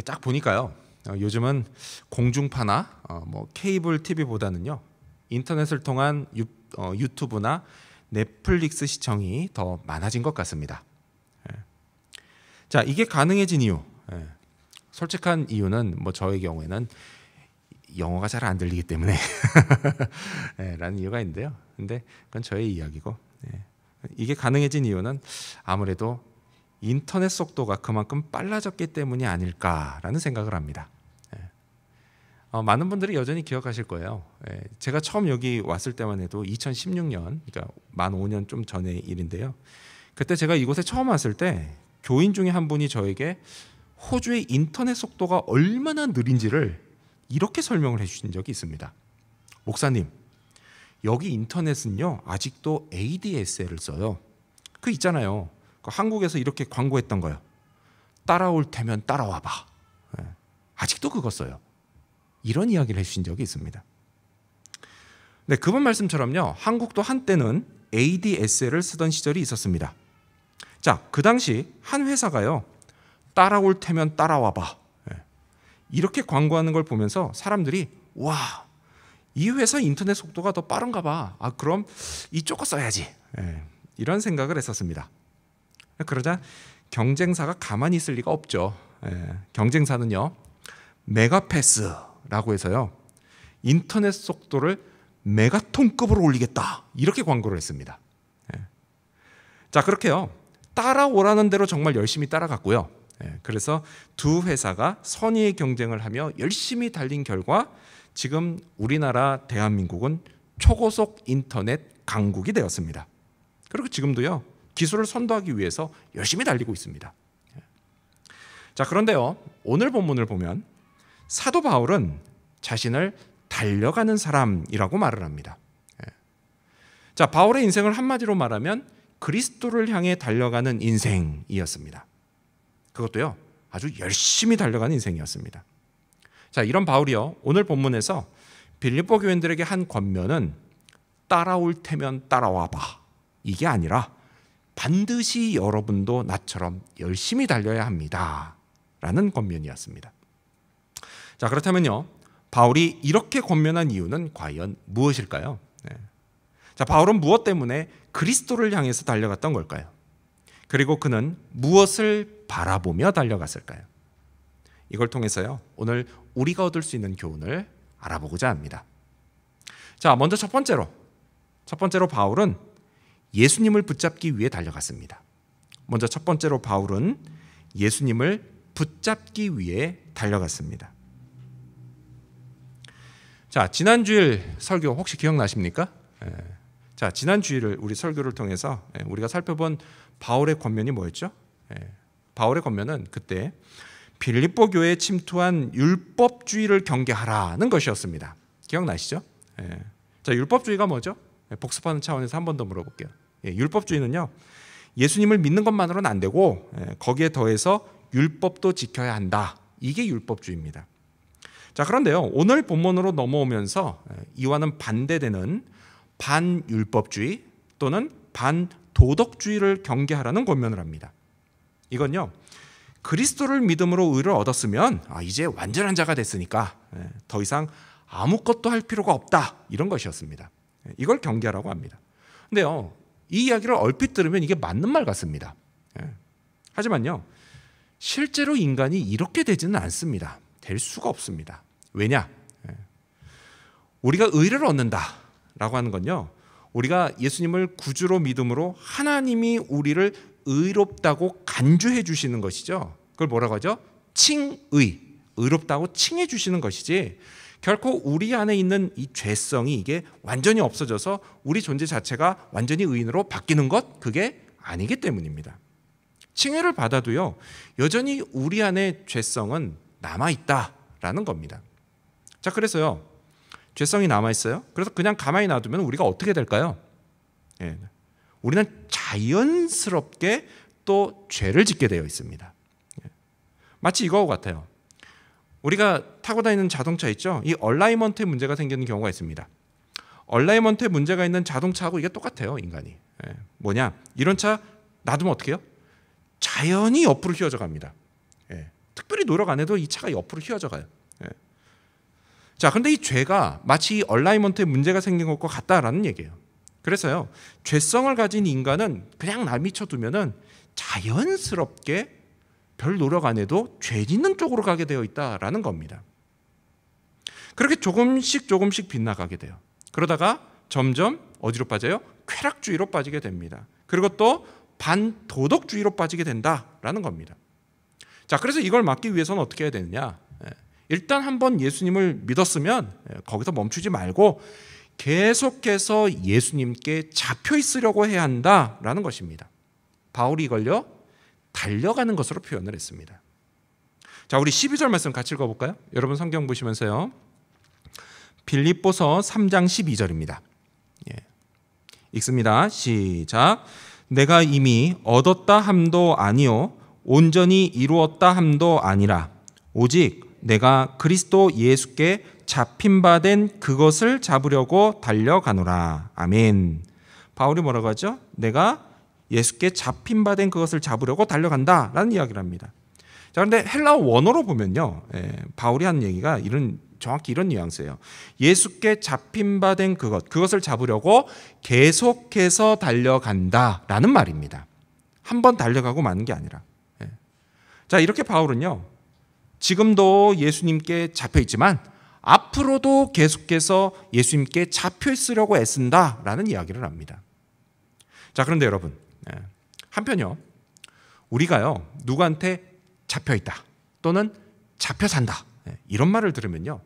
이렇게 딱 보니까요. 요즘은 공중파나 뭐 케이블 TV보다는요. 인터넷을 통한 유튜브나 넷플릭스 시청이 더 많아진 것 같습니다. 자, 이게 가능해진 이유. 솔직한 이유는 뭐 저의 경우에는 영어가 잘 안 들리기 때문에 라는 이유가 있는데요. 근데 그건 저의 이야기고, 이게 가능해진 이유는 아무래도 인터넷 속도가 그만큼 빨라졌기 때문이 아닐까라는 생각을 합니다. 많은 분들이 여전히 기억하실 거예요. 제가 처음 여기 왔을 때만 해도 2016년, 그러니까 만 5년 좀 전의 일인데요. 그때 제가 이곳에 처음 왔을 때 교인 중에 한 분이 저에게 호주의 인터넷 속도가 얼마나 느린지를 이렇게 설명을 해주신 적이 있습니다. 목사님, 여기 인터넷은요 아직도 ADSL을 써요. 그 있잖아요. 그 한국에서 이렇게 광고했던 거요. 따라올 테면 따라와봐. 아직도 그거 써요. 이런 이야기를 해주신 적이 있습니다. 네, 그분 말씀처럼요. 한국도 한때는 ADSL을 쓰던 시절이 있었습니다. 자, 그 당시 한 회사가요. 따라올 테면 따라와봐. 이렇게 광고하는 걸 보면서 사람들이 와, 이 회사 인터넷 속도가 더 빠른가 봐. 그럼 이쪽 거 써야지. 이런 생각을 했었습니다. 그러자 경쟁사가 가만히 있을 리가 없죠. 경쟁사는요. 메가패스라고 해서요. 인터넷 속도를 메가톤급으로 올리겠다. 이렇게 광고를 했습니다. 자, 그렇게요. 따라오라는 대로 정말 열심히 따라갔고요. 그래서 두 회사가 선의의 경쟁을 하며 열심히 달린 결과 지금 우리나라 대한민국은 초고속 인터넷 강국이 되었습니다. 그리고 지금도요. 기술을 선도하기 위해서 열심히 달리고 있습니다. 자, 그런데요. 오늘 본문을 보면 사도 바울은 자신을 달려가는 사람이라고 말을 합니다. 자, 바울의 인생을 한마디로 말하면 그리스도를 향해 달려가는 인생이었습니다. 그것도요. 아주 열심히 달려가는 인생이었습니다. 자, 이런 바울이요. 오늘 본문에서 빌립보 교인들에게 한 권면은 따라올 테면 따라와봐. 이게 아니라 반드시 여러분도 나처럼 열심히 달려야 합니다. 라는 권면이었습니다. 자, 그렇다면요. 바울이 이렇게 권면한 이유는 과연 무엇일까요? 자, 바울은 무엇 때문에 그리스도를 향해서 달려갔던 걸까요? 그리고 그는 무엇을 바라보며 달려갔을까요? 이걸 통해서요. 오늘 우리가 얻을 수 있는 교훈을 알아보고자 합니다. 자, 먼저 첫 번째로 바울은 예수님을 붙잡기 위해 달려갔습니다. 먼저 첫 번째로 바울은 예수님을 붙잡기 위해 달려갔습니다. 자, 지난 주일 설교 혹시 기억나십니까? 자, 지난 주일을 우리 설교를 통해서 우리가 살펴본 바울의 권면이 뭐였죠? 바울의 권면은 그때 빌립보 교회에 침투한 율법주의를 경계하라는 것이었습니다. 기억나시죠? 자, 율법주의가 뭐죠? 복습하는 차원에서 한 번 더 물어볼게요. 율법주의는요. 예수님을 믿는 것만으로는 안 되고 거기에 더해서 율법도 지켜야 한다. 이게 율법주의입니다. 자, 그런데요. 오늘 본문으로 넘어오면서 이와는 반대되는 반율법주의 또는 반도덕주의를 경계하라는 권면을 합니다. 이건요. 그리스도를 믿음으로 의를 얻었으면 이제 완전한 자가 됐으니까 더 이상 아무것도 할 필요가 없다. 이런 것이었습니다. 이걸 경계하라고 합니다. 근데요. 이 이야기를 얼핏 들으면 이게 맞는 말 같습니다. 하지만요. 실제로 인간이 이렇게 되지는 않습니다. 될 수가 없습니다. 왜냐? 우리가 의를 얻는다라고 하는 건요. 우리가 예수님을 구주로 믿음으로 하나님이 우리를 의롭다고 간주해 주시는 것이죠. 그걸 뭐라고 하죠? 칭의. 의롭다고 칭해 주시는 것이지 결코 우리 안에 있는 이 죄성이 이게 완전히 없어져서 우리 존재 자체가 완전히 의인으로 바뀌는 것 그게 아니기 때문입니다. 칭의를 받아도요. 여전히 우리 안에 죄성은 남아있다라는 겁니다. 자, 그래서요. 죄성이 남아있어요. 그래서 그냥 가만히 놔두면 우리가 어떻게 될까요? 우리는 자연스럽게 또 죄를 짓게 되어 있습니다. 마치 이거와 같아요. 우리가 타고 다니는 자동차 있죠? 이 얼라이먼트에 문제가 생기는 경우가 있습니다. 얼라이먼트에 문제가 있는 자동차하고 이게 똑같아요, 인간이. 뭐냐? 이런 차 놔두면 어떻게 해요? 자연히 옆으로 휘어져 갑니다. 특별히 노력 안 해도 이 차가 옆으로 휘어져 가요. 자, 그런데 이 죄가 마치 이 얼라이먼트에 문제가 생긴 것과 같다라는 얘기예요. 그래서요, 죄성을 가진 인간은 그냥 남이쳐 두면은 자연스럽게 별 노력 안 해도 죄 짓는 쪽으로 가게 되어 있다라는 겁니다. 그렇게 조금씩 빗나가게 돼요. 그러다가 점점 어디로 빠져요? 쾌락주의로 빠지게 됩니다. 그리고 또 반도덕주의로 빠지게 된다라는 겁니다. 자, 그래서 이걸 막기 위해서는 어떻게 해야 되느냐? 일단 한번 예수님을 믿었으면 거기서 멈추지 말고 계속해서 예수님께 잡혀 있으려고 해야 한다라는 것입니다. 바울이 이걸요, 달려가는 것으로 표현을 했습니다. 자, 우리 12절 말씀 같이 읽어볼까요? 여러분 성경 보시면서요. 빌립보서 3장 12절입니다. 읽습니다. 시작. 내가 이미 얻었다 함도 아니요 온전히 이루었다 함도 아니라 오직 내가 그리스도 예수께 잡힌 바 된 그것을 잡으려고 달려가노라. 아멘. 바울이 뭐라고 하죠? 내가 예수께 잡힌 바 된 그것을 잡으려고 달려간다라는 이야기를 합니다. 자, 그런데 헬라어 원어로 보면요, 바울이 하는 얘기가 정확히 이런 뉘앙스예요. 예수께 잡힌 바 된 그것을 잡으려고 계속해서 달려간다라는 말입니다. 한번 달려가고 마는 게 아니라. 자, 이렇게 바울은요, 지금도 예수님께 잡혀 있지만 앞으로도 계속해서 예수님께 잡혀 있으려고 애쓴다라는 이야기를 합니다. 자, 그런데 여러분, 한편요, 우리가요, 누구한테 잡혀 있다 또는 잡혀 산다 이런 말을 들으면요,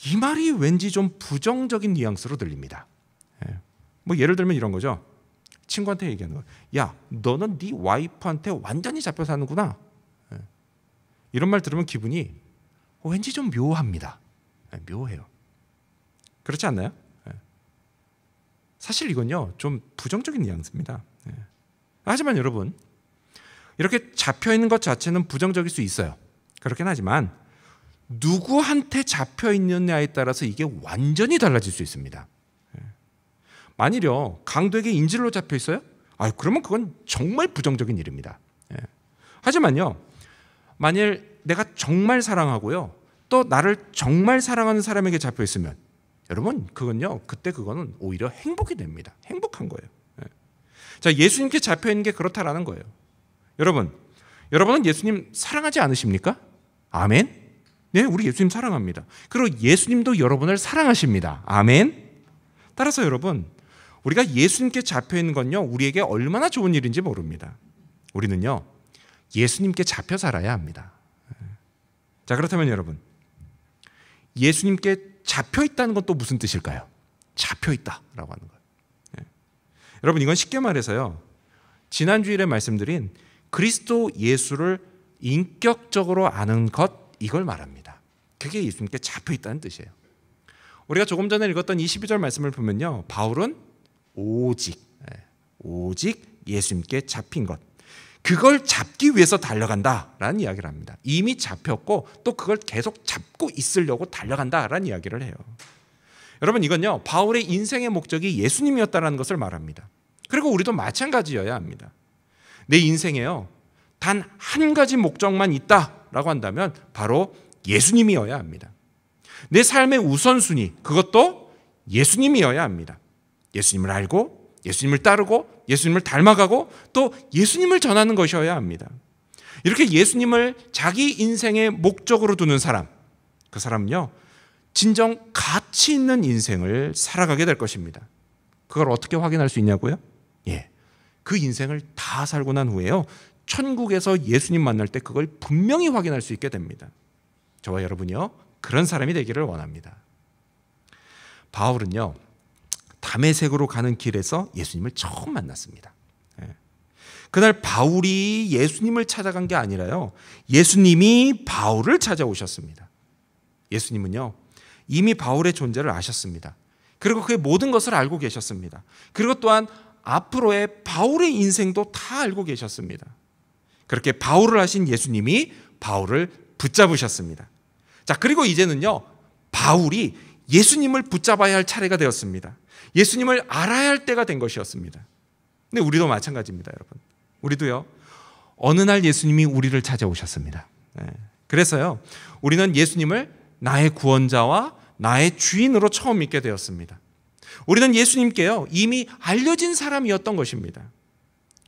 이 말이 왠지 좀 부정적인 뉘앙스로 들립니다. 뭐 예를 들면 이런 거죠. 친구한테 얘기하는 거. 야, 너는 네 와이프한테 완전히 잡혀 사는구나. 이런 말 들으면 기분이 왠지 좀 묘합니다. 묘해요. 그렇지 않나요? 사실 이건요, 좀 부정적인 뉘앙스입니다. 하지만 여러분, 이렇게 잡혀 있는 것 자체는 부정적일 수 있어요. 그렇긴 하지만 누구한테 잡혀 있느냐에 따라서 이게 완전히 달라질 수 있습니다. 만일요, 강도에게 인질로 잡혀 있어요? 그러면 그건 정말 부정적인 일입니다. 하지만요, 만일 내가 정말 사랑하고요, 또 나를 정말 사랑하는 사람에게 잡혀 있으면 여러분, 그거는 오히려 행복이 됩니다. 행복한 거예요. 자, 예수님께 잡혀 있는 게 그렇다라는 거예요. 여러분은 예수님 사랑하지 않으십니까? 아멘. 네, 우리 예수님 사랑합니다. 그리고 예수님도 여러분을 사랑하십니다. 아멘. 따라서 여러분, 우리가 예수님께 잡혀 있는 건요, 우리에게 얼마나 좋은 일인지 모릅니다. 우리는요, 예수님께 잡혀 살아야 합니다. 자, 그렇다면 여러분, 예수님께 잡혀 있다는 건 또 무슨 뜻일까요? 잡혀 있다라고 하는 거예요. 여러분, 이건 쉽게 말해서요, 지난주일에 말씀드린 그리스도 예수를 인격적으로 아는 것, 이걸 말합니다. 그게 예수님께 잡혀 있다는 뜻이에요. 우리가 조금 전에 읽었던 22절 말씀을 보면요, 바울은 오직 예수님께 잡힌 것, 그걸 잡기 위해서 달려간다라는 이야기를 합니다. 이미 잡혔고 또 그걸 계속 잡고 있으려고 달려간다라는 이야기를 해요. 여러분, 이건요, 바울의 인생의 목적이 예수님이었다는 것을 말합니다. 그리고 우리도 마찬가지여야 합니다. 내 인생에요, 단 한 가지 목적만 있다라고 한다면 바로 예수님이어야 합니다. 내 삶의 우선순위, 그것도 예수님이어야 합니다. 예수님을 알고, 예수님을 따르고, 예수님을 닮아가고, 또 예수님을 전하는 것이어야 합니다. 이렇게 예수님을 자기 인생의 목적으로 두는 사람, 그 사람은요, 진정 가치 있는 인생을 살아가게 될 것입니다. 그걸 어떻게 확인할 수 있냐고요? 그 인생을 다 살고 난 후에요, 천국에서 예수님 만날 때 그걸 분명히 확인할 수 있게 됩니다. 저와 여러분이요, 그런 사람이 되기를 원합니다. 바울은요, 다메섹으로 가는 길에서 예수님을 처음 만났습니다. 그날 바울이 예수님을 찾아간 게 아니라요, 예수님이 바울을 찾아오셨습니다. 예수님은요, 이미 바울의 존재를 아셨습니다. 그리고 그의 모든 것을 알고 계셨습니다. 그리고 또한 앞으로의 바울의 인생도 다 알고 계셨습니다. 그렇게 바울을 하신 예수님이 바울을 붙잡으셨습니다. 자, 그리고 이제는요, 바울이 예수님을 붙잡아야 할 차례가 되었습니다. 예수님을 알아야 할 때가 된 것이었습니다. 근데 우리도 마찬가지입니다, 여러분. 우리도요, 어느 날 예수님이 우리를 찾아오셨습니다. 그래서요, 우리는 예수님을 나의 구원자와 나의 주인으로 처음 믿게 되었습니다. 우리는 예수님께요, 이미 알려진 사람이었던 것입니다.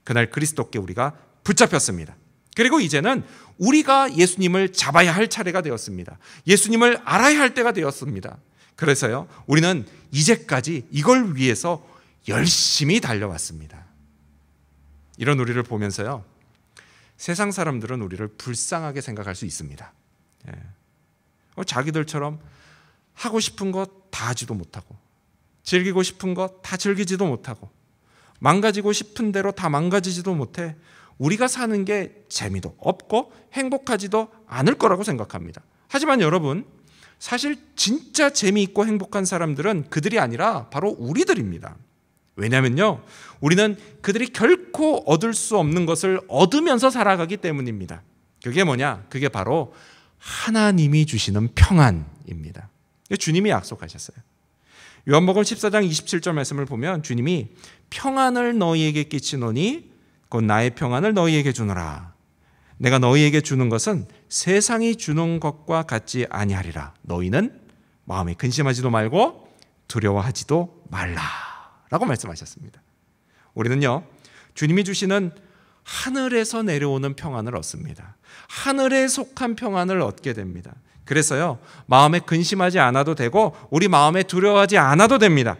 그날 그리스도께 우리가 붙잡혔습니다. 그리고 이제는 우리가 예수님을 잡아야 할 차례가 되었습니다. 예수님을 알아야 할 때가 되었습니다. 그래서요, 우리는 이제까지 이걸 위해서 열심히 달려왔습니다. 이런 우리를 보면서요, 세상 사람들은 우리를 불쌍하게 생각할 수 있습니다. 자기들처럼 하고 싶은 것 다 하지도 못하고, 즐기고 싶은 것 다 즐기지도 못하고, 망가지고 싶은 대로 다 망가지지도 못해 우리가 사는 게 재미도 없고 행복하지도 않을 거라고 생각합니다. 하지만 여러분, 사실 진짜 재미있고 행복한 사람들은 그들이 아니라 바로 우리들입니다. 왜냐면요, 우리는 그들이 결코 얻을 수 없는 것을 얻으면서 살아가기 때문입니다. 그게 뭐냐? 그게 바로 하나님이 주시는 평안입니다. 주님이 약속하셨어요. 요한복음 14장 27절 말씀을 보면 주님이 평안을 너희에게 끼치노니 곧 나의 평안을 너희에게 주노라. 내가 너희에게 주는 것은 세상이 주는 것과 같지 아니하리라. 너희는 마음에 근심하지도 말고 두려워하지도 말라 라고 말씀하셨습니다. 우리는요, 주님이 주시는 하늘에서 내려오는 평안을 얻습니다. 하늘에 속한 평안을 얻게 됩니다. 그래서요, 마음에 근심하지 않아도 되고 우리 마음에 두려워하지 않아도 됩니다.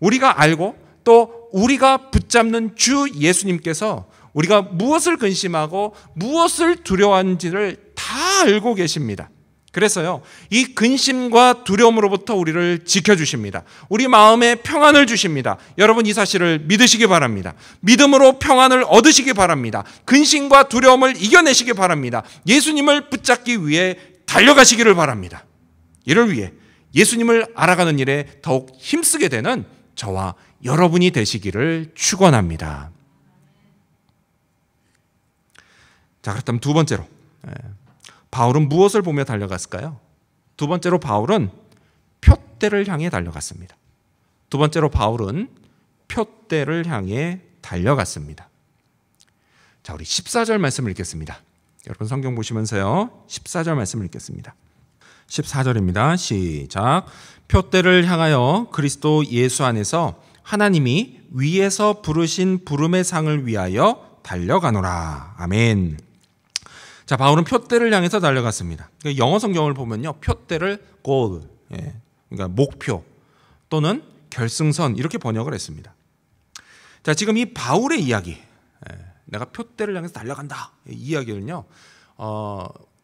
우리가 알고 또 우리가 붙잡는 주 예수님께서 우리가 무엇을 근심하고 무엇을 두려워하는지를 다 알고 계십니다. 그래서요, 이 근심과 두려움으로부터 우리를 지켜주십니다. 우리 마음에 평안을 주십니다. 여러분, 이 사실을 믿으시기 바랍니다. 믿음으로 평안을 얻으시기 바랍니다. 근심과 두려움을 이겨내시기 바랍니다. 예수님을 붙잡기 위해 달려가시기를 바랍니다. 이를 위해 예수님을 알아가는 일에 더욱 힘쓰게 되는 저와 여러분이 되시기를 축원합니다. 자, 그렇다면 두 번째로, 바울은 무엇을 보며 달려갔을까요? 두 번째로 바울은 표대를 향해 달려갔습니다. 두 번째로 바울은 표대를 향해 달려갔습니다. 자, 우리 14절 말씀을 읽겠습니다. 여러분 성경 보시면서요, 14절 말씀을 읽겠습니다. 14절입니다. 시작. 표대를 향하여 그리스도 예수 안에서 하나님이 위에서 부르신 부름의 상을 위하여 달려가노라. 아멘. 자, 바울은 표대를 향해서 달려갔습니다. 영어 성경을 보면요, 표대를 goal, 그러니까 목표 또는 결승선 이렇게 번역을 했습니다. 자, 지금 이 바울의 이야기, 내가 표대를 향해서 달려간다, 이 이야기는요,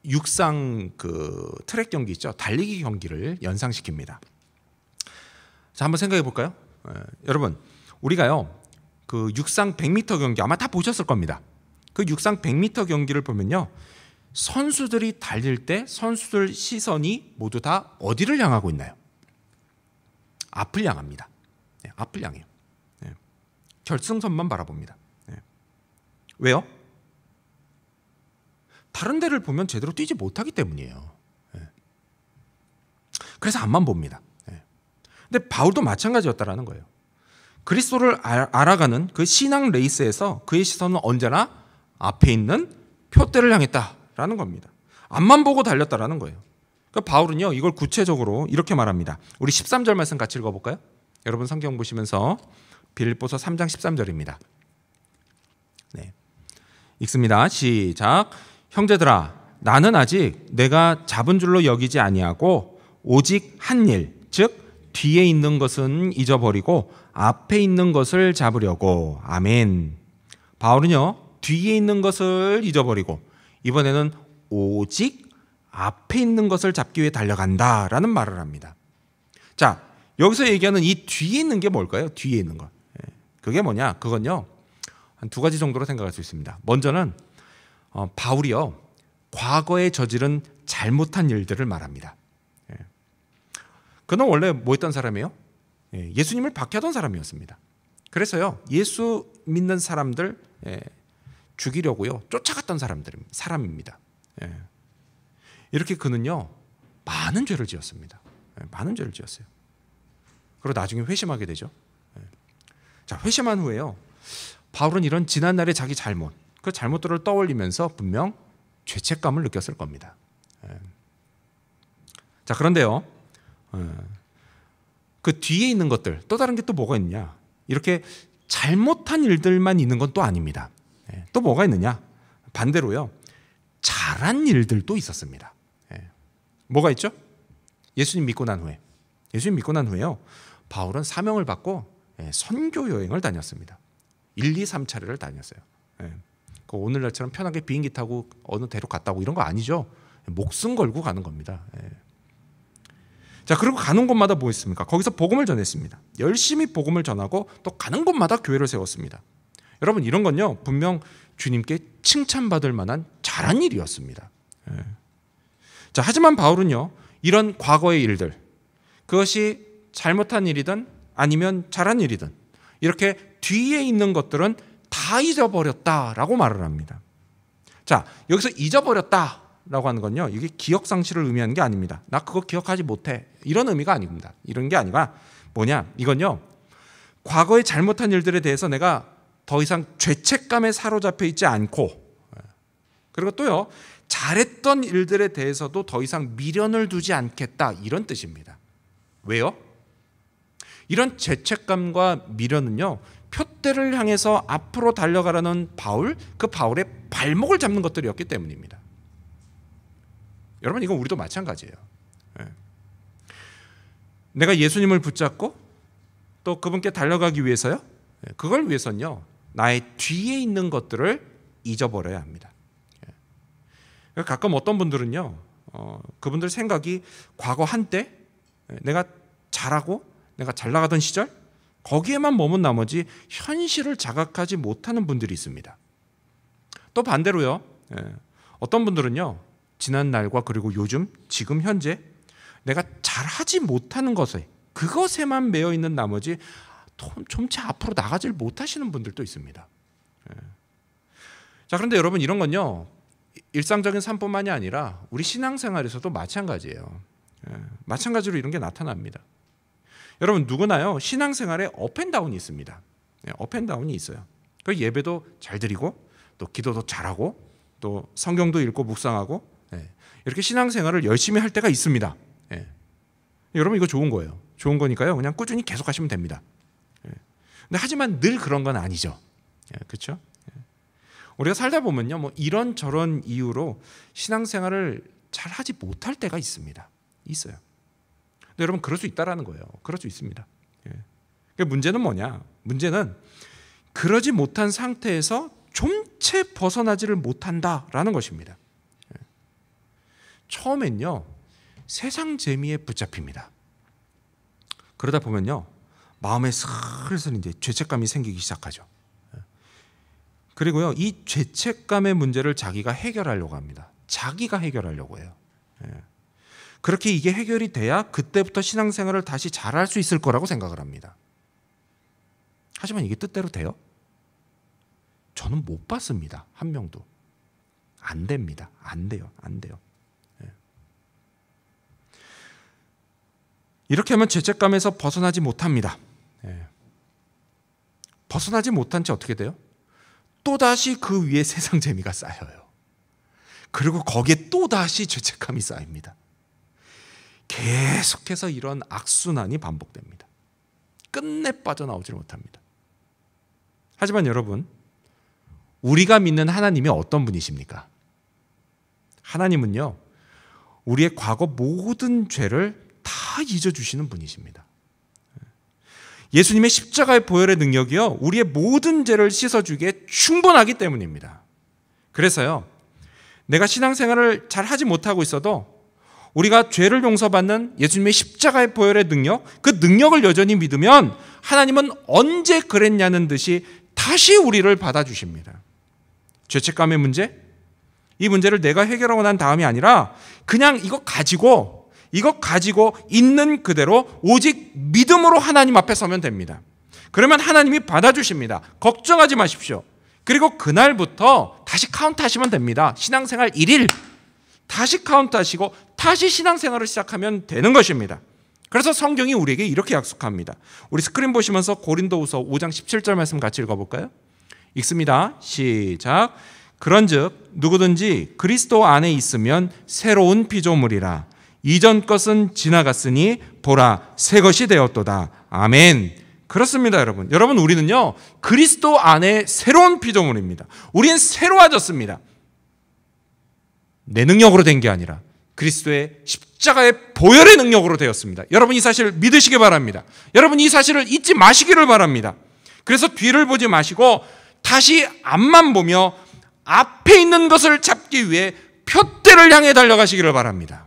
육상 그 트랙 경기 있죠, 달리기 경기를 연상시킵니다. 자, 한번 생각해 볼까요? 여러분, 우리가요, 그 육상 100m 경기 아마 다 보셨을 겁니다. 그 육상 100m 경기를 보면요, 선수들이 달릴 때 선수들 시선이 모두 다 어디를 향하고 있나요? 앞을 향합니다. 앞을 향해요. 결승선만 바라봅니다. 왜요? 다른 데를 보면 제대로 뛰지 못하기 때문이에요. 그래서 앞만 봅니다. 근데 바울도 마찬가지였다라는 거예요. 그리스도를 알아가는 그 신앙 레이스에서 그의 시선은 언제나 앞에 있는 표대를 향했다라는 겁니다. 앞만 보고 달렸다라는 거예요. 그러니까 바울은요, 이걸 구체적으로 이렇게 말합니다. 우리 13절 말씀 같이 읽어볼까요? 여러분 성경 보시면서 빌립보서 3장 13절입니다. 네, 읽습니다. 시작. 형제들아, 나는 아직 내가 잡은 줄로 여기지 아니하고 오직 한 일, 즉 뒤에 있는 것은 잊어버리고 앞에 있는 것을 잡으려고. 아멘. 바울은요, 뒤에 있는 것을 잊어버리고 이번에는 오직 앞에 있는 것을 잡기 위해 달려간다라는 말을 합니다. 자, 여기서 얘기하는 이 뒤에 있는 게 뭘까요? 뒤에 있는 것. 그게 뭐냐? 그건요, 한 두 가지 정도로 생각할 수 있습니다. 먼저는 바울이요, 과거에 저지른 잘못한 일들을 말합니다. 그는 원래 뭐 했던 사람이에요? 예수님을 박해하던 사람이었습니다. 그래서요, 예수 믿는 사람들 죽이려고요 쫓아갔던 사람입니다. 이렇게 그는요 많은 죄를 지었습니다. 많은 죄를 지었어요. 그리고 나중에 회심하게 되죠. 자, 회심한 후에요, 바울은 이런 지난날의 자기 잘못, 그 잘못들을 떠올리면서 분명 죄책감을 느꼈을 겁니다. 자, 그런데요, 그 뒤에 있는 것들, 또 다른 게 또 뭐가 있냐? 이렇게 잘못한 일들만 있는 건 또 아닙니다. 또 뭐가 있느냐? 반대로요, 잘한 일들도 있었습니다. 뭐가 있죠? 예수님 믿고 난 후에요, 바울은 사명을 받고 선교 여행을 다녔습니다. 1, 2, 3차례를 다녔어요. 오늘날처럼 편하게 비행기 타고 어느 대로 갔다고 이런 거 아니죠. 목숨 걸고 가는 겁니다. 자, 그리고 가는 곳마다 뭐 있습니까? 거기서 복음을 전했습니다. 열심히 복음을 전하고 또 가는 곳마다 교회를 세웠습니다. 여러분, 이런 건요, 분명 주님께 칭찬받을 만한 잘한 일이었습니다. 자, 하지만 바울은요, 이런 과거의 일들, 그것이 잘못한 일이든 아니면 잘한 일이든 이렇게 뒤에 있는 것들은 다 잊어버렸다라고 말을 합니다. 자, 여기서 잊어버렸다라고 하는 건요, 이게 기억 상실을 의미하는 게 아닙니다. 나 그거 기억하지 못해, 이런 의미가 아닙니다. 이런 게 아니라 뭐냐, 이건요, 과거의 잘못한 일들에 대해서 내가 더 이상 죄책감에 사로잡혀 있지 않고, 그리고 또요, 잘했던 일들에 대해서도 더 이상 미련을 두지 않겠다, 이런 뜻입니다. 왜요? 이런 죄책감과 미련은요, 표대를 향해서 앞으로 달려가라는 그 바울의 발목을 잡는 것들이었기 때문입니다. 여러분, 이건 우리도 마찬가지예요. 내가 예수님을 붙잡고 또 그분께 달려가기 위해서요, 그걸 위해서는요, 나의 뒤에 있는 것들을 잊어버려야 합니다. 가끔 어떤 분들은요, 그분들 생각이 과거 한때 내가 잘하고 내가 잘 나가던 시절, 거기에만 머문 나머지 현실을 자각하지 못하는 분들이 있습니다. 또 반대로요, 어떤 분들은요, 지난 날과 그리고 요즘, 지금 현재 내가 잘하지 못하는 그것에만 매여 있는 나머지 좀채 앞으로 나가질 못하시는 분들도 있습니다. 자, 그런데 여러분, 이런 건요, 일상적인 삶뿐만이 아니라 우리 신앙생활에서도 마찬가지예요. 마찬가지로 이런 게 나타납니다. 여러분, 누구나요, 신앙생활에 업앤다운이 있습니다. 업앤다운이 있어요. 그 예배도 잘 드리고 또 기도도 잘하고 또 성경도 읽고 묵상하고, 이렇게 신앙생활을 열심히 할 때가 있습니다. 여러분, 이거 좋은 거예요. 좋은 거니까요, 그냥 꾸준히 계속 하시면 됩니다. 근데 하지만 늘 그런 건 아니죠. 그렇죠? 우리가 살다 보면요, 뭐 이런저런 이유로 신앙생활을 잘 하지 못할 때가 있습니다. 있어요. 근데 여러분, 그럴 수 있다라는 거예요. 그럴 수 있습니다. 그러니까 문제는 뭐냐? 문제는 그러지 못한 상태에서 좀채 벗어나지를 못한다라는 것입니다. 처음엔요, 세상 재미에 붙잡힙니다. 그러다 보면요, 마음에 슬슬 이제 죄책감이 생기기 시작하죠. 그리고요, 이 죄책감의 문제를 자기가 해결하려고 합니다. 자기가 해결하려고 해요. 그렇게 이게 해결이 돼야 그때부터 신앙생활을 다시 잘할 수 있을 거라고 생각을 합니다. 하지만 이게 뜻대로 돼요? 저는 못 봤습니다. 한 명도. 안 됩니다. 안 돼요. 이렇게 하면 죄책감에서 벗어나지 못합니다. 벗어나지 못한 채 어떻게 돼요? 또다시 그 위에 세상 재미가 쌓여요. 그리고 거기에 또다시 죄책감이 쌓입니다. 계속해서 이런 악순환이 반복됩니다. 끝내 빠져나오지 못합니다. 하지만 여러분, 우리가 믿는 하나님이 어떤 분이십니까? 하나님은요, 우리의 과거 모든 죄를 다 잊어주시는 분이십니다. 예수님의 십자가의 보혈의 능력이요, 우리의 모든 죄를 씻어주기에 충분하기 때문입니다. 그래서요, 내가 신앙생활을 잘 하지 못하고 있어도 우리가 죄를 용서받는 예수님의 십자가의 보혈의 능력, 그 능력을 여전히 믿으면 하나님은 언제 그랬냐는 듯이 다시 우리를 받아주십니다. 죄책감의 문제? 이 문제를 내가 해결하고 난 다음이 아니라 그냥 이거 가지고 있는 그대로 오직 믿음으로 하나님 앞에 서면 됩니다. 그러면 하나님이 받아주십니다. 걱정하지 마십시오. 그리고 그날부터 다시 카운트하시면 됩니다. 신앙생활 1일 다시 카운트하시고 다시 신앙생활을 시작하면 되는 것입니다. 그래서 성경이 우리에게 이렇게 약속합니다. 우리 스크린 보시면서 고린도후서 5장 17절 말씀 같이 읽어볼까요? 읽습니다. 시작. 그런즉 누구든지 그리스도 안에 있으면 새로운 피조물이라. 이전 것은 지나갔으니 보라 새 것이 되었도다. 아멘. 그렇습니다, 여러분. 여러분, 우리는요 그리스도 안에 새로운 피조물입니다. 우리는 새로워졌습니다. 내 능력으로 된 게 아니라 그리스도의 십자가의 보혈의 능력으로 되었습니다. 여러분, 이 사실을 믿으시기 바랍니다. 여러분, 이 사실을 잊지 마시기를 바랍니다. 그래서 뒤를 보지 마시고 다시 앞만 보며 앞에 있는 것을 잡기 위해 표대를 향해 달려가시기를 바랍니다.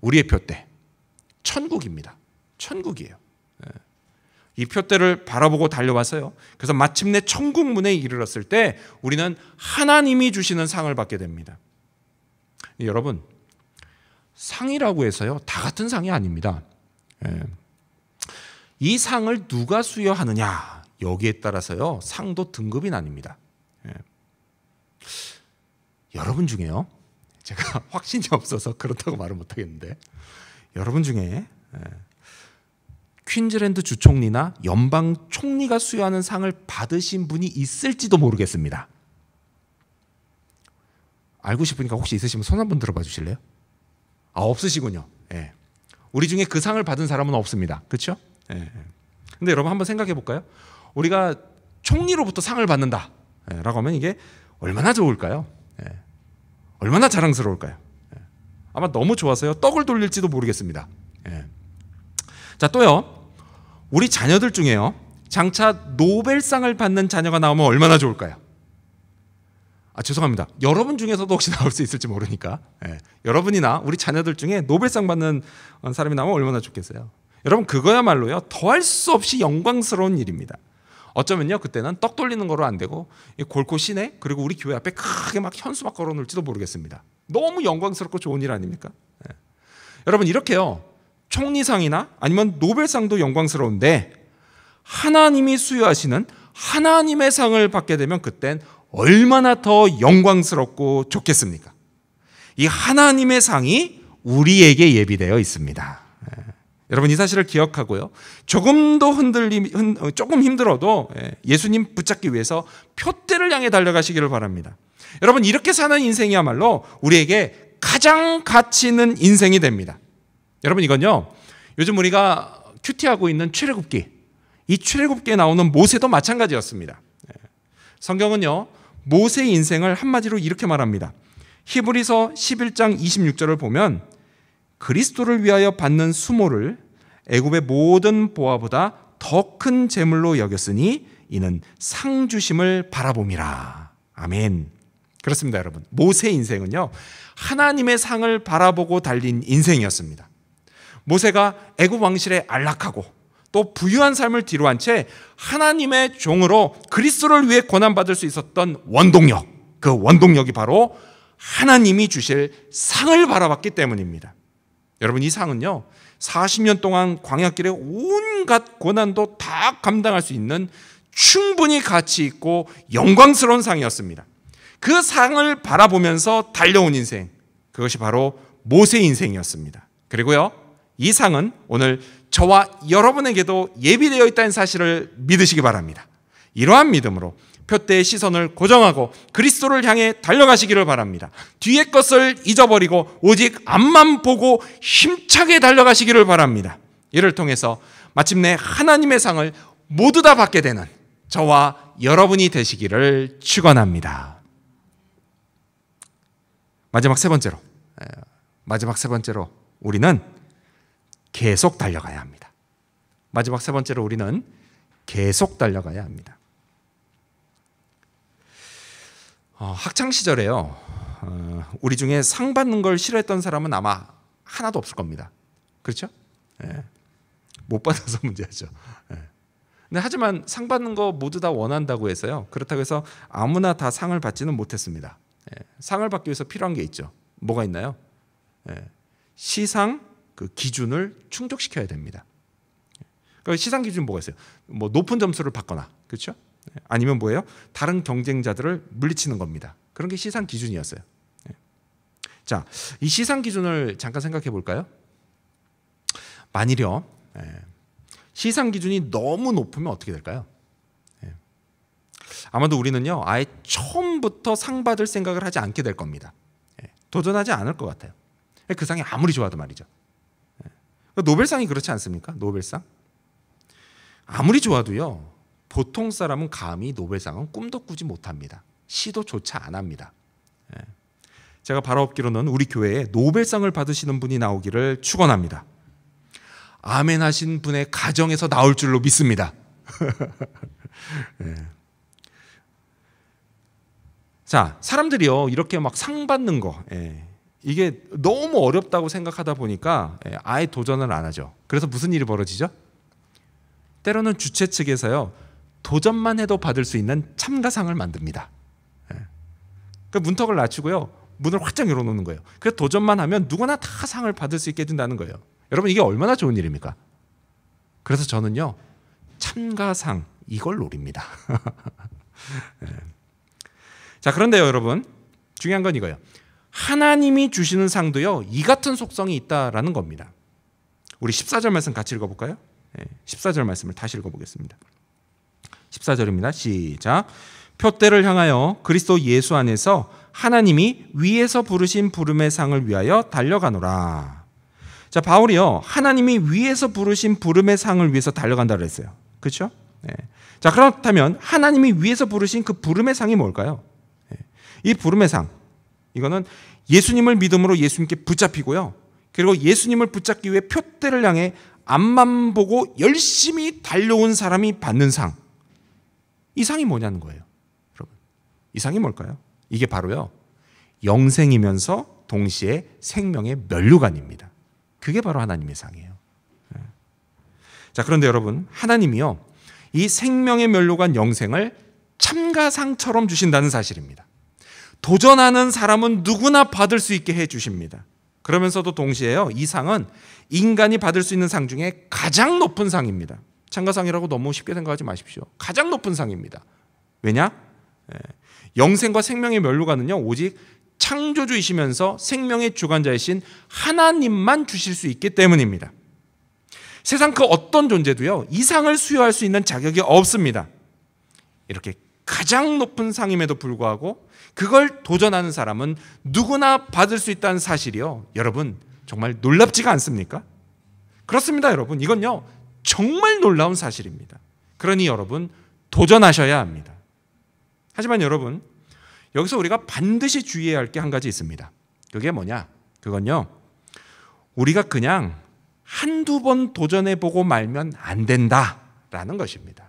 우리의 표대, 천국입니다. 천국이에요. 이 표대를 바라보고 달려와서요. 그래서 마침내 천국 문에 이르렀을 때 우리는 하나님이 주시는 상을 받게 됩니다. 여러분, 상이라고 해서요 다 같은 상이 아닙니다. 이 상을 누가 수여하느냐 여기에 따라서요 상도 등급이 나뉩니다. 여러분 중에요, 제가 확신이 없어서 그렇다고 말을 못하겠는데, 여러분 중에 퀸즐랜드 주총리나 연방 총리가 수여하는 상을 받으신 분이 있을지도 모르겠습니다. 알고 싶으니까 혹시 있으시면 손 한번 들어봐 주실래요? 없으시군요. 예. 우리 중에 그 상을 받은 사람은 없습니다. 그렇죠? 예. 근데 여러분 한번 생각해 볼까요? 우리가 총리로부터 상을 받는다 라고 하면 이게 얼마나 좋을까요? 예. 얼마나 자랑스러울까요? 예. 아마 너무 좋아서요 떡을 돌릴지도 모르겠습니다. 예. 자, 또요, 우리 자녀들 중에요 장차 노벨상을 받는 자녀가 나오면 얼마나 좋을까요? 죄송합니다. 여러분 중에서도 혹시 나올 수 있을지 모르니까 여러분이나 우리 자녀들 중에 노벨상 받는 사람이 나오면 얼마나 좋겠어요. 여러분, 그거야말로요 더할 수 없이 영광스러운 일입니다. 어쩌면요 그때는 떡 돌리는 거로 안 되고 골코 시내 그리고 우리 교회 앞에 크게 막 현수 막 걸어놓을지도 모르겠습니다. 너무 영광스럽고 좋은 일 아닙니까? 여러분, 이렇게요 총리상이나 아니면 노벨상도 영광스러운데 하나님이 수여하시는 하나님의 상을 받게 되면 그땐 얼마나 더 영광스럽고 좋겠습니까? 이 하나님의 상이 우리에게 예비되어 있습니다. 여러분, 이 사실을 기억하고요, 조금도 조금 힘들어도 예수님 붙잡기 위해서 표대를 향해 달려가시기를 바랍니다. 여러분, 이렇게 사는 인생이야말로 우리에게 가장 가치 있는 인생이 됩니다. 여러분, 이건요 요즘 우리가 큐티하고 있는 출애굽기, 이 출애굽기에 나오는 모세도 마찬가지였습니다. 성경은요 모세의 인생을 한마디로 이렇게 말합니다. 히브리서 11장 26절을 보면 그리스도를 위하여 받는 수모를 애굽의 모든 보화보다 더 큰 재물로 여겼으니 이는 상 주심을 바라봄이라. 아멘. 그렇습니다, 여러분. 모세의 인생은요 하나님의 상을 바라보고 달린 인생이었습니다. 모세가 애굽 왕실에 안락하고 또 부유한 삶을 뒤로한 채 하나님의 종으로 그리스도를 위해 고난받을 수 있었던 원동력, 그 원동력이 바로 하나님이 주실 상을 바라봤기 때문입니다. 여러분, 이 상은요 40년 동안 광야길의 온갖 고난도 다 감당할 수 있는 충분히 가치 있고 영광스러운 상이었습니다. 그 상을 바라보면서 달려온 인생, 그것이 바로 모세의 인생이었습니다. 그리고요 이 상은 오늘 저와 여러분에게도 예비되어 있다는 사실을 믿으시기 바랍니다. 이러한 믿음으로 표대의 시선을 고정하고 그리스도를 향해 달려가시기를 바랍니다. 뒤의 것을 잊어버리고 오직 앞만 보고 힘차게 달려가시기를 바랍니다. 이를 통해서 마침내 하나님의 상을 모두 다 받게 되는 저와 여러분이 되시기를 축원합니다. 마지막 세 번째로 우리는 계속 달려가야 합니다. 마지막 세 번째로 우리는 계속 달려가야 합니다. 학창 시절에요 우리 중에 상 받는 걸 싫어했던 사람은 아마 하나도 없을 겁니다. 그렇죠? 못 받아서 문제죠. 근데 하지만 상 받는 거 모두 다 원한다고 해서요 그렇다고 해서 아무나 다 상을 받지는 못했습니다. 상을 받기 위해서 필요한 게 있죠. 뭐가 있나요? 시상 그 기준을 충족시켜야 됩니다. 그러니까 시상 기준이 뭐가 있어요? 뭐 높은 점수를 받거나, 그렇죠? 아니면 뭐예요? 다른 경쟁자들을 물리치는 겁니다. 그런 게 시상 기준이었어요. 자, 이 시상 기준을 잠깐 생각해 볼까요? 만일요 시상 기준이 너무 높으면 어떻게 될까요? 아마도 우리는요 아예 처음부터 상 받을 생각을 하지 않게 될 겁니다. 도전하지 않을 것 같아요. 그 상이 아무리 좋아도 말이죠. 노벨상이 그렇지 않습니까? 노벨상 아무리 좋아도요 보통 사람은 감히 노벨상은 꿈도 꾸지 못합니다. 시도조차 안 합니다. 제가 바라옵기로는 우리 교회에 노벨상을 받으시는 분이 나오기를 축원합니다. 아멘 하신 분의 가정에서 나올 줄로 믿습니다. 자, 사람들이요 이렇게 막 상 받는 거 이게 너무 어렵다고 생각하다 보니까 아예 도전을 안 하죠. 그래서 무슨 일이 벌어지죠? 때로는 주최 측에서요 도전만 해도 받을 수 있는 참가상을 만듭니다. 그 문턱을 낮추고요 문을 활짝 열어놓는 거예요. 그래서 도전만 하면 누구나 다 상을 받을 수 있게 된다는 거예요. 여러분 이게 얼마나 좋은 일입니까? 그래서 저는요 참가상 이걸 노립니다. 자, 그런데요 여러분 중요한 건 이거예요. 하나님이 주시는 상도요 이 같은 속성이 있다라는 겁니다. 우리 14절 말씀 같이 읽어볼까요? 14절 말씀을 다시 읽어보겠습니다. 14절입니다. 시작. 표대를 향하여 그리스도 예수 안에서 하나님이 위에서 부르신 부름의 상을 위하여 달려가노라. 자, 바울이요 하나님이 위에서 부르신 부름의 상을 위해서 달려간다고 했어요. 그렇죠? 자, 그렇다면 하나님이 위에서 부르신 그 부름의 상이 뭘까요? 이 부름의 상 이거는 예수님을 믿음으로 예수님께 붙잡히고요 그리고 예수님을 붙잡기 위해 표대를 향해 앞만 보고 열심히 달려온 사람이 받는 상, 이 상이 뭐냐는 거예요. 여러분 이 상이 뭘까요? 이게 바로요 영생이면서 동시에 생명의 면류관입니다. 그게 바로 하나님의 상이에요. 자, 그런데 여러분 하나님이요 이 생명의 면류관 영생을 참가상처럼 주신다는 사실입니다. 도전하는 사람은 누구나 받을 수 있게 해주십니다. 그러면서도 동시에요 이 상은 인간이 받을 수 있는 상 중에 가장 높은 상입니다. 참가상이라고 너무 쉽게 생각하지 마십시오. 가장 높은 상입니다. 왜냐? 영생과 생명의 면류관은요 오직 창조주이시면서 생명의 주관자이신 하나님만 주실 수 있기 때문입니다. 세상 그 어떤 존재도요 이 상을 수여할 수 있는 자격이 없습니다. 이렇게 가장 높은 상임에도 불구하고 그걸 도전하는 사람은 누구나 받을 수 있다는 사실이요 여러분 정말 놀랍지가 않습니까? 그렇습니다. 여러분 이건요 정말 놀라운 사실입니다. 그러니 여러분 도전하셔야 합니다. 하지만 여러분 여기서 우리가 반드시 주의해야 할 게 한 가지 있습니다. 그게 뭐냐? 그건요 우리가 그냥 한두 번 도전해보고 말면 안 된다라는 것입니다.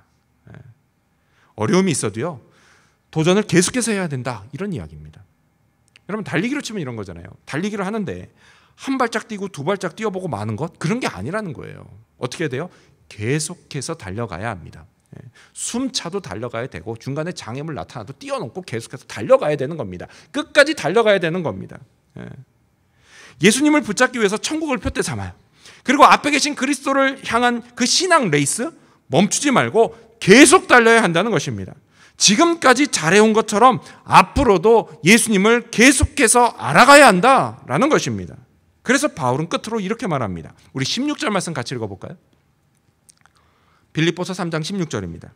어려움이 있어도요 도전을 계속해서 해야 된다 이런 이야기입니다. 여러분 달리기로 치면 이런 거잖아요. 달리기를 하는데 한 발짝 뛰고 두 발짝 뛰어보고 마는 것 그런 게 아니라는 거예요. 어떻게 해야 돼요? 계속해서 달려가야 합니다. 숨 차도 달려가야 되고 중간에 장애물 나타나도 뛰어넘고 계속해서 달려가야 되는 겁니다. 끝까지 달려가야 되는 겁니다. 예수님을 붙잡기 위해서 천국을 표대 삼아요. 그리고 앞에 계신 그리스도를 향한 그 신앙 레이스 멈추지 말고 계속 달려야 한다는 것입니다. 지금까지 잘해온 것처럼 앞으로도 예수님을 계속해서 알아가야 한다라는 것입니다. 그래서 바울은 끝으로 이렇게 말합니다. 우리 16절 말씀 같이 읽어볼까요? 빌립보서 3장 16절입니다.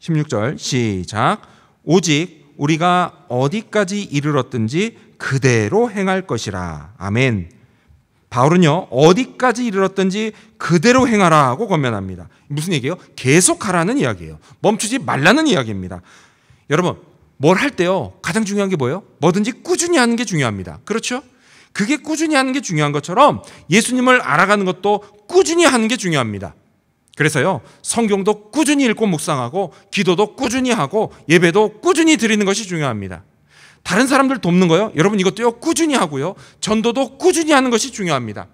16절 시작. 오직 우리가 어디까지 이르렀든지 그대로 행할 것이라. 아멘. 바울은요 어디까지 이르렀든지 그대로 행하라 하고 권면합니다. 무슨 얘기예요? 계속하라는 이야기예요. 멈추지 말라는 이야기입니다. 여러분 뭘 할 때요 가장 중요한 게 뭐예요? 뭐든지 꾸준히 하는 게 중요합니다. 그렇죠? 그게 꾸준히 하는 게 중요한 것처럼 예수님을 알아가는 것도 꾸준히 하는 게 중요합니다. 그래서요 성경도 꾸준히 읽고 묵상하고 기도도 꾸준히 하고 예배도 꾸준히 드리는 것이 중요합니다. 다른 사람들 돕는 거요 여러분 이것도요 꾸준히 하고요 전도도 꾸준히 하는 것이 중요합니다.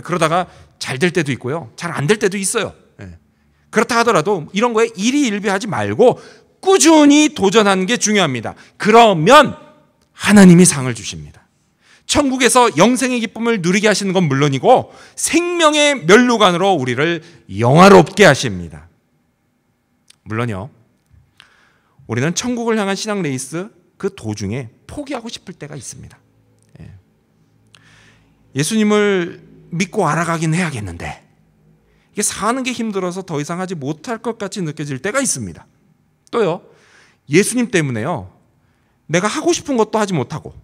그러다가 잘 될 때도 있고요 잘 안 될 때도 있어요. 그렇다 하더라도 이런 거에 일희일비하지 말고 꾸준히 도전하는 게 중요합니다. 그러면 하나님이 상을 주십니다. 천국에서 영생의 기쁨을 누리게 하시는 건 물론이고 생명의 면류관으로 우리를 영화롭게 하십니다. 물론요 우리는 천국을 향한 신앙 레이스 그 도중에 포기하고 싶을 때가 있습니다. 예수님을 믿고 알아가긴 해야겠는데 이게 사는 게 힘들어서 더 이상 하지 못할 것 같이 느껴질 때가 있습니다. 또요, 예수님 때문에요, 내가 하고 싶은 것도 하지 못하고,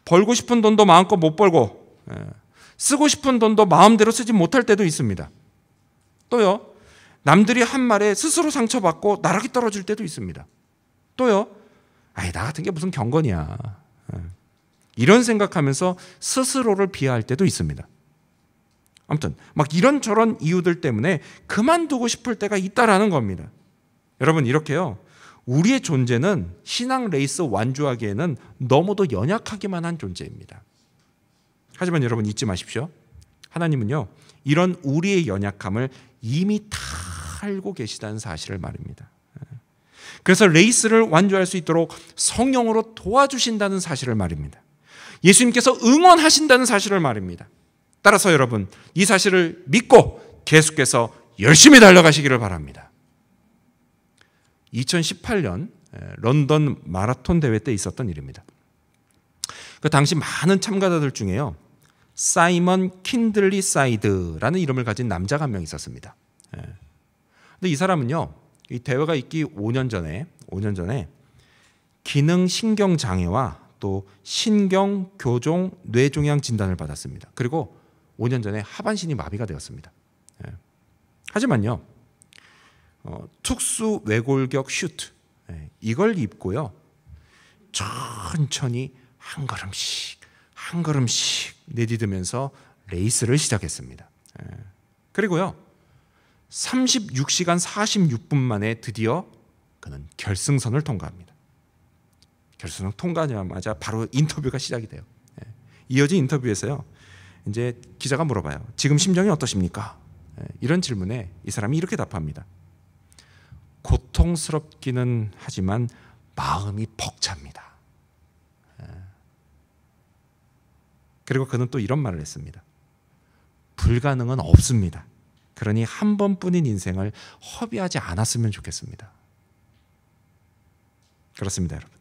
벌고 싶은 돈도 마음껏 못 벌고, 쓰고 싶은 돈도 마음대로 쓰지 못할 때도 있습니다. 또요, 남들이 한 말에 스스로 상처받고 나락이 떨어질 때도 있습니다. 또요, 아이, 나 같은 게 무슨 경건이야, 이런 생각하면서 스스로를 비하할 때도 있습니다. 아무튼 막 이런저런 이유들 때문에 그만두고 싶을 때가 있다라는 겁니다. 여러분, 이렇게요, 우리의 존재는 신앙 레이스 완주하기에는 너무도 연약하기만 한 존재입니다. 하지만 여러분, 잊지 마십시오. 하나님은요, 이런 우리의 연약함을 이미 다 알고 계시다는 사실을 말입니다. 그래서 레이스를 완주할 수 있도록 성령으로 도와주신다는 사실을 말입니다. 예수님께서 응원하신다는 사실을 말입니다. 따라서 여러분, 이 사실을 믿고 계속해서 열심히 달려가시기를 바랍니다. 2018년 런던 마라톤 대회 때 있었던 일입니다. 그 당시 많은 참가자들 중에요, 사이먼 킨들리 사이드라는 이름을 가진 남자가 한 명 있었습니다. 근데 이 사람은요, 이 대회가 있기 5년 전에 기능 신경 장애와 또 신경 교종 뇌종양 진단을 받았습니다. 그리고 5년 전에 하반신이 마비가 되었습니다. 하지만요, 특수 외골격 슈트, 이걸 입고요, 천천히 한 걸음씩 내디디면서 레이스를 시작했습니다. 그리고요, 36시간 46분 만에 드디어 그는 결승선을 통과합니다. 결승선 통과하자마자 바로 인터뷰가 시작이 돼요. 이어진 인터뷰에서요, 이제 기자가 물어봐요. 지금 심정이 어떠십니까? 이런 질문에 이 사람이 이렇게 답합니다. 고통스럽기는 하지만 마음이 벅찹니다. 그리고 그는 또 이런 말을 했습니다. 불가능은 없습니다. 그러니 한 번뿐인 인생을 허비하지 않았으면 좋겠습니다. 그렇습니다, 여러분.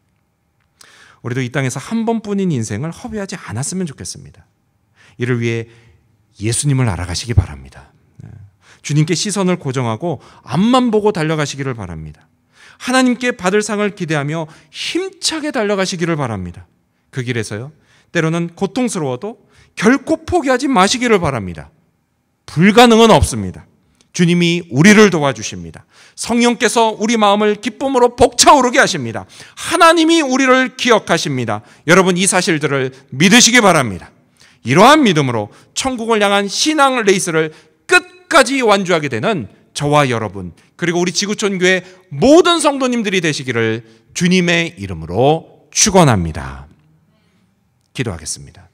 우리도 이 땅에서 한 번뿐인 인생을 허비하지 않았으면 좋겠습니다. 이를 위해 예수님을 알아가시기 바랍니다. 주님께 시선을 고정하고 앞만 보고 달려가시기를 바랍니다. 하나님께 받을 상을 기대하며 힘차게 달려가시기를 바랍니다. 그 길에서요, 때로는 고통스러워도 결코 포기하지 마시기를 바랍니다. 불가능은 없습니다. 주님이 우리를 도와주십니다. 성령께서 우리 마음을 기쁨으로 벅차오르게 하십니다. 하나님이 우리를 기억하십니다. 여러분, 이 사실들을 믿으시기 바랍니다. 이러한 믿음으로 천국을 향한 신앙 레이스를 끝까지 완주하게 되는 저와 여러분, 그리고 우리 지구촌 교회 모든 성도님들이 되시기를 주님의 이름으로 축원합니다. 기도하겠습니다.